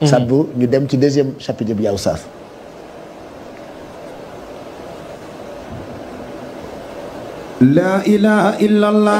Sadbu ñu dem ci deuxième chapitre bi yaa Oustaz. La ilaha illallah.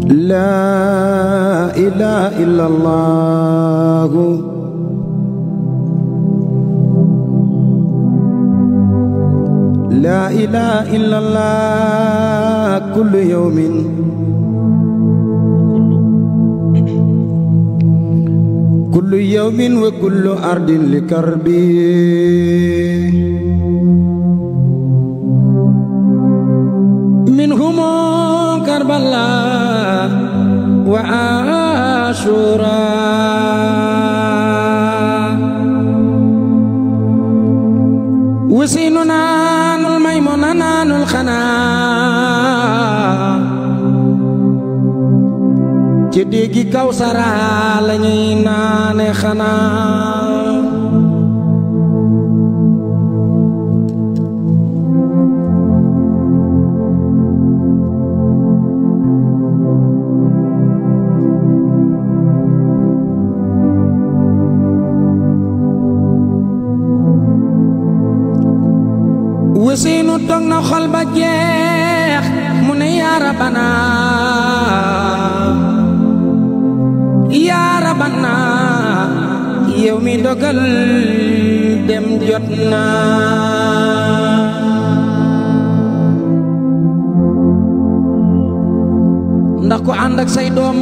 La ilaha illallah. La ilaha illallah. Kullu yawmin kullu yawmin wa kullu ardin li karbi minhum Karbala wa Ashura wasinuna nul maymunana nul khana ci déggi Kawsara la ñuy naane xanaa wasiinu toog na xol ba jeex mu ne yaa Rabbana yaa Rabbana yow mi dogal dem jot na ndax ko ànd ak say doom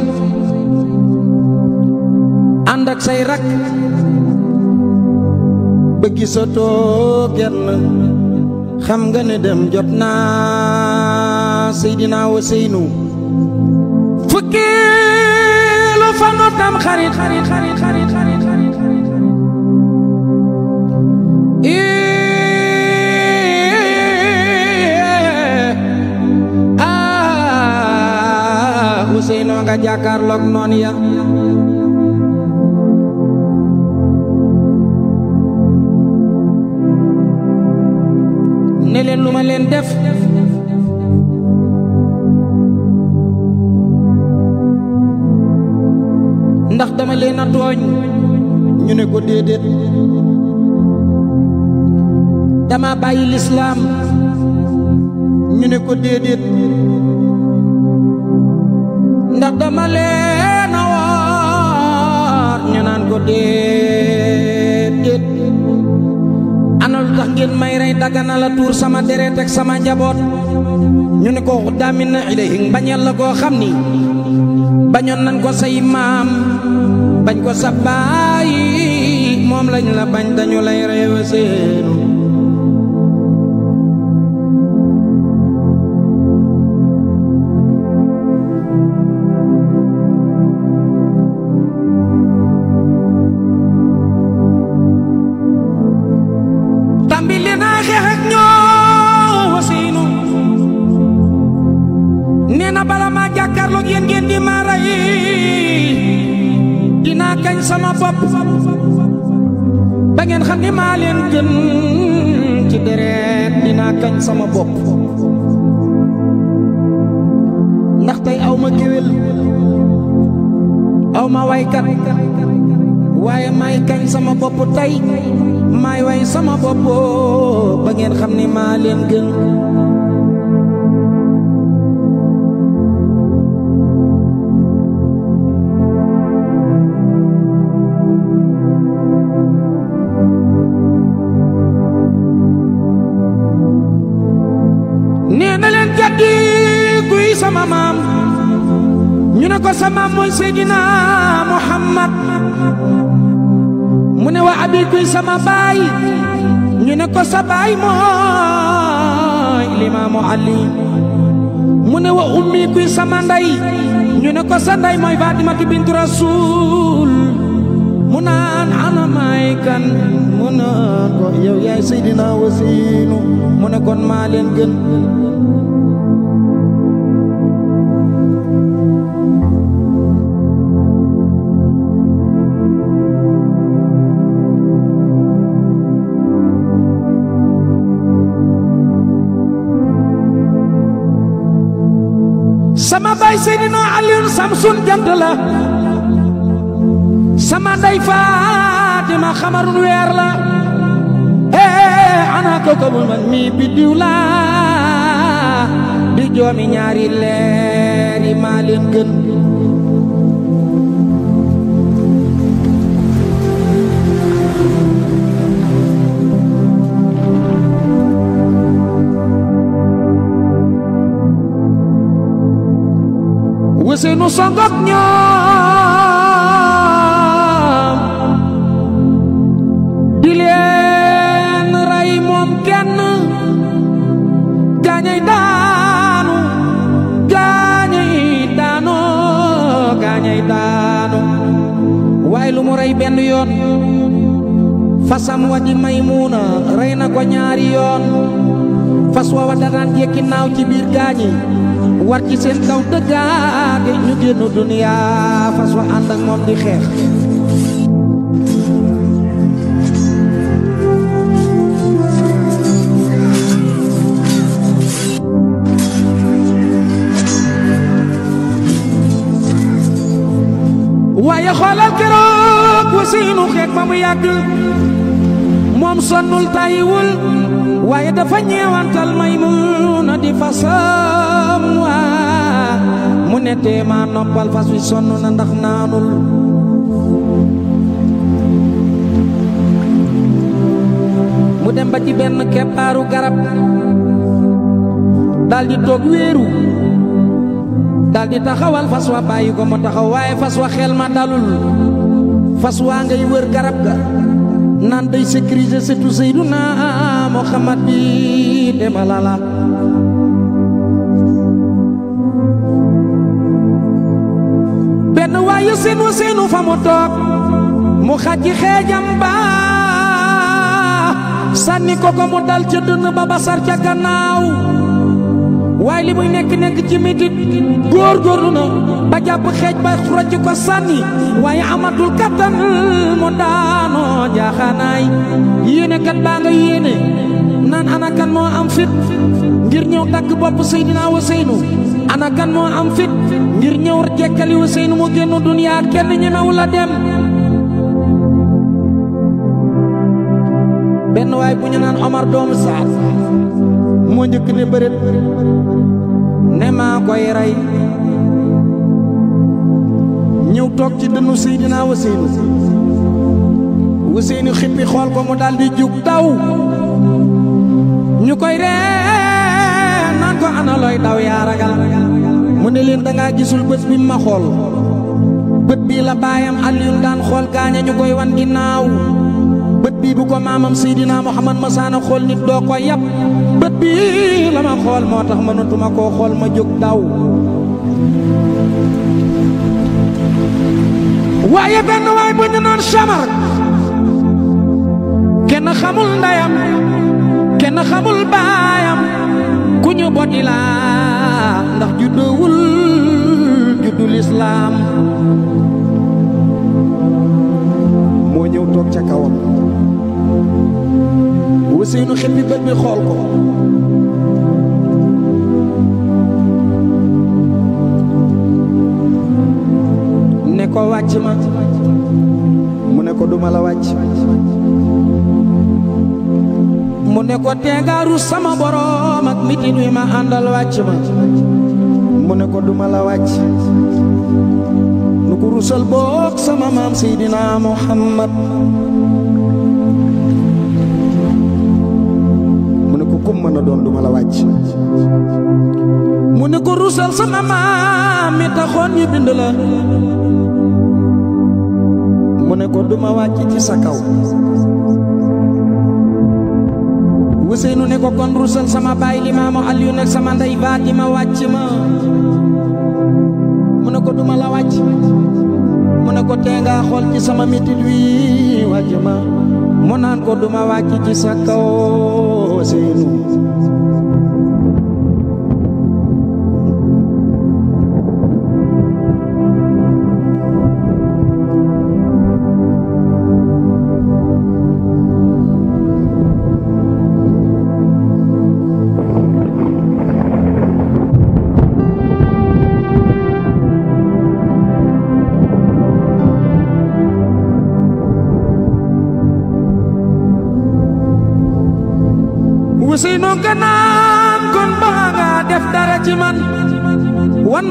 ànd ak say rak ba gisatoo kenn xam nga ne dem jot na Seydina Ousseynou fukkeelu fanu tam xarit Ousseynou nga jàkkaarloog noon ya ne leen lu ma leen def ndax dama leen a tooñ ñu ne ko déedéet dama bàyyi lislaam ñu ne ko déedéet ndax dama leen a woor ñu naan ko déedéet ana lu tax ngeen may rey dagana la tuur sama deret ak sama njaboot ñu ne ko daamin na ilayhi bañal la koo xam ni bañoon nañ ko say maam bañ ko sa baay moom lañ la bañ dañu lay reewe seenu tambili naa xeex ak ñoo wasiinu nee na bala maa jàkkaarloog yéen ngeen di ma rey dinaa kañ sama bopp ba ngeen xam ni maa leen gën ci deret dinaa kañ sama bopp ndax tey aw ma géwél aw ma waykat waaye may kañ sama bopp tey may way sama bopp ba ngeen xam ni maa leen gën sama maam ñu ne ko sa maam mooy Seydina Muhammad mu ne wa abi kuy sama baay ñu ne ko sa baay mooy Limaamu Ali mu ne wa ummi kuy sama ndey ñu ne ko sa ndey mooy Fatimatu bintu Rasul mu naan ana may kan mu naan ko yow yaay Seydina Ousseynou mu ne kon maa leen gën sama baay Seydina Aliyun Samsun jant la sama ndey Fatima xamarun weer la ana ko ko man mi biddiw la di joomi ñaari leer yi maa leen gën Ousseynou songok ñoom di leen rey moom kenn gaañay daanu waaye lu mu rey benn yoon fasam wa di Maymuna rey na ko ñaari yoon fas wa daan jekki naaw ci biir gaañi war ci seen kaw dëggaate ñu génn duniya fas wa ànd ak moom di xeex waaye xoolal keroog Ousseynou xeex ba mu yàgg moom sonnul tayiwul waaye dafa ñeewantal Maymuna di fasam waa mu ne teema noppal fas wi sonn na ndax naanul mu dem ba ci benn keppaaru garab daldi toog wéeru daldi taxawal fas wa bàyyi ko mu taxaw waaye fas wa xel ma dalul fas waa ngay wër garab ga naan day sécuriser surtout Seydina Muhammad bi demalala benn waaye seen Ousseynou fa mu toog mu xàcci xeejam ba sànni ko mu dal ca dënn ba basar ca gannaaw waaye li muy nekk ci mitit góorgóorlu na ba jàpp xeej ba rocc ko sànni waaye amatul kattan mu daanoo jaaxaanaay yéene kat baa nga yéene naan ana kan moo am fit ngir ñëw dagg bopp Seydina Ousseynou ana kan moo am fit ngir ñëw jekkali Ousseynou mu génn duniyaa kenn ñemewu la dem benn waay bu ñu naan Omar doomu Saad moo njëkk ne bëret ne maa koy rey ñëw toog ci dënnu Seydina Ousseynou xippi xool ko mu daldi jug daw ñu koy ree naan ko ana looy daw yaa ragal mu ne leen dangaa gisul bët bi ma xool bët bii la baayam Aliyun daan xool gaaña ñu koy wan ginnaaw bët bii bu ko maamam Seydina Muhammad masaana xool nit doo ko yab bët bii la ma xool moo tax mënatuma koo xool ma jóg daw waaye benn waay bu ñu naan Samar kenn xamul ndeyam kenn xamul baayam ku ñu boddi la ndax juddoowul juddul islaam moo ñëw toog ca kawam Ousseynou xippi bët bi xool ko ne ko wàcc ma mu ne ko duma la wàcc mu ne ko teegaaru sama boroom ak mitin wi ma àndal wàcc ma mu ne ko duma la wàcc nu ko rusal boog sama maam Seydina Muhammad mu ne ko kum mën a doon duma la wàcc mu ne ko rusal sama maam mi taxoon ñu bind la mu ne ko duma wàcc ci sa kaw Ousseynou ne ko kon rusal sama baay Limaamu Aliyu nekk sama ndey Fatima wàcc ma mu ne ko duma la wàcc mu ne ko tee nga xool ci sama metit wi wàcc ma mu naan ko duma wàcc ci sa kaw Ousseynou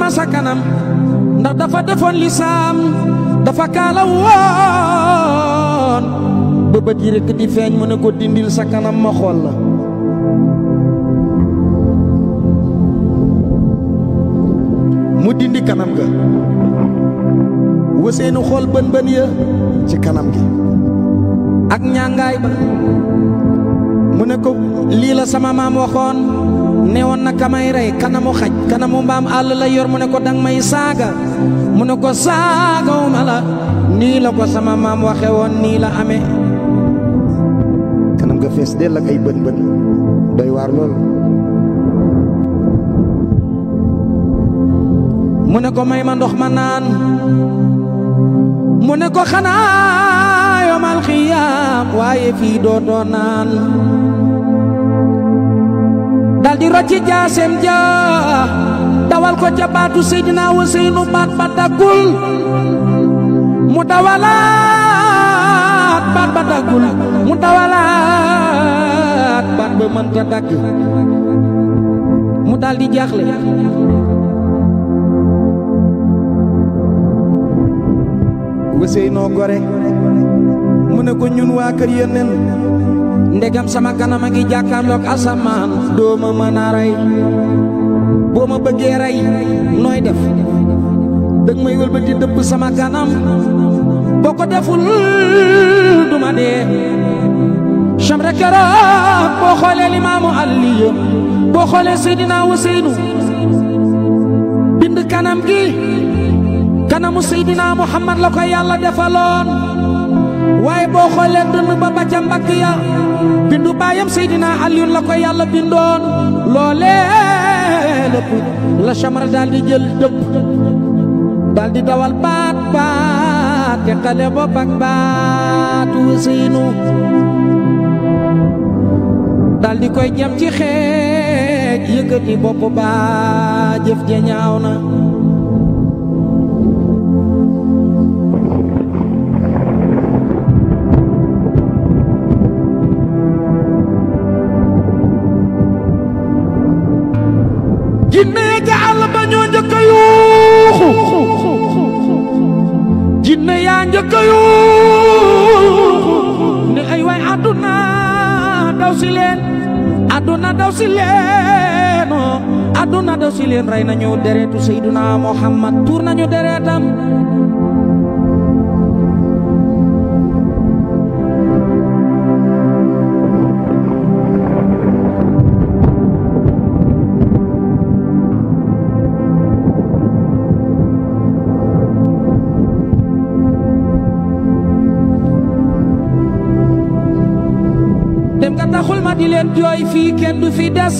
ma sa kanam ndax dafa defoon lisaam dafa kaala woon ba bët yi rekk di feeñ mu ne ko dindil sa kanam ma xool la mu dindi kanam ga Ousseynou xool bën bën ya ci kanam gi ak ñàngaay ba mu ne ko lii la sama maam waxoon ne woon na kamay rey kanamu xaj kanamu mbaam àll la yor mu ne ko dang may saaga mu ne ko saagawuma la nii la ko sama maam waxe woon nii la amee kanam nga fees dell ak ay bën bën doy waar lool mu ne ko may ma ndox ma naan mu ne ko xanaa yomal xiyaam waaye fii dootoo naan daldi rocci jaaseem ja dawal ko ca baatu Seydina Ousseynou baat ba daggul mu dawalaat baat ba daggul mu dawalaat baat ba mënta dagg mu daldi jaaxle Ousseynou gore mu ne ko ñun waa kër Yonent ndegam sama kanam a ngi jàkkaarloog asamaan doo ma mën a rey boo ma bëggee rey nooy def dëgg may wëlbati dëpp sama kanam boo ko deful duma dee chambre keroog boo xoolee Limaamu Aliyu boo xoolee Seydina Ousseynou bind kanam gi kanamu Seydina Muhammad la ko yàlla defaloon waaye boo xoolee dënn ba ba ca mbagg ya bindu baayam Seydina Aliyun la ko yàlla bindoon loolee lépp la chamra daal di jël dëpp daal di dawal baat baat te xale bopp ak baatu Ousseynou daal di koy jam ci xeej yëkkati bopp ba jëf ja ñaaw na jinne ga àll ba ñoo njëkk a yuuxu jinne yaa njëkk a yuuxu ne ay waay àdduna daw si leen àdduna daw si leen àdduna daw si leen rey nañu deretu Seydina Muhammad tuur nañu deretam dem nga taxul ma di leen jooy fii kenn du fi des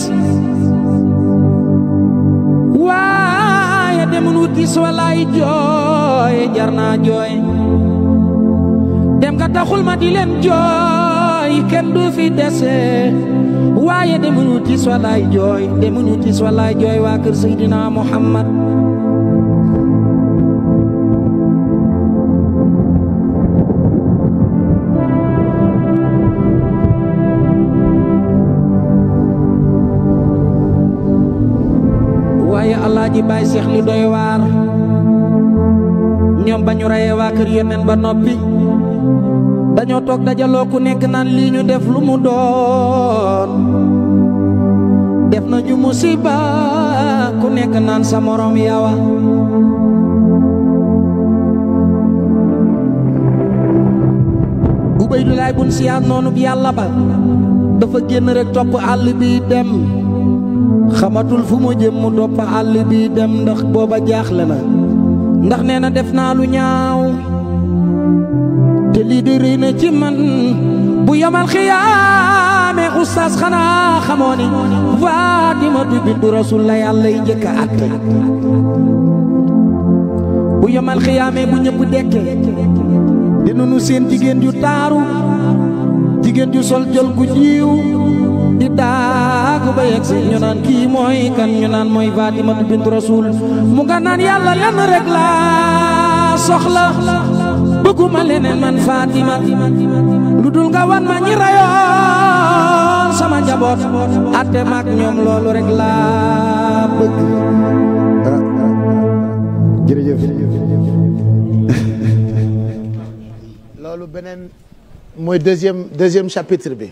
waaye demun wutis walaay jooy jar naa jooy dem nga taxul ma di leen jooy kenn du fi dese waaye demun wutis walaay jooy demun wutis walaay jooy waa kër Seydina Muhammad Alaaji Baay Seex li doy waar ñoom ba ñu reyee waa kër Yonent ba noppi dañoo toog dajaloo ku nekk naan lii ñu def lu mu doon def nañu musiba ku nekk naan sa morom yawa Ubaydulaay bun Siyaad noonu bi Yàlla ba dafa génn rek topp àll bi dem xamatul fu mu jëm mu topp àll bi dem ndax booba jaaxle na ndax nee na def naa lu ñaaw te lii di rëy na ci man bu yomal xiyaame ustaas xanaa xamoo ni Faatimatu bintu Rasuul la yàlla yi njëkk a àtte bu yomal xiyaame bu ñëpp dekke dinañu seen jigéen ju taaru jigéen ju sol jël gu jiiw di daagu ba yegg si ñu naan kii mooy kan ñu naan mooy Faatimatu bintu Rasuul mu nga naan yàlla lenn rek laa soxla bëgguma leneen man Fatima lu dul nga wan ma ñi rayoon sama njaboot atte maak ñoom loolu rek laa bëgg jërëjëf. loolu beneen mooy deuxième chapitre bi.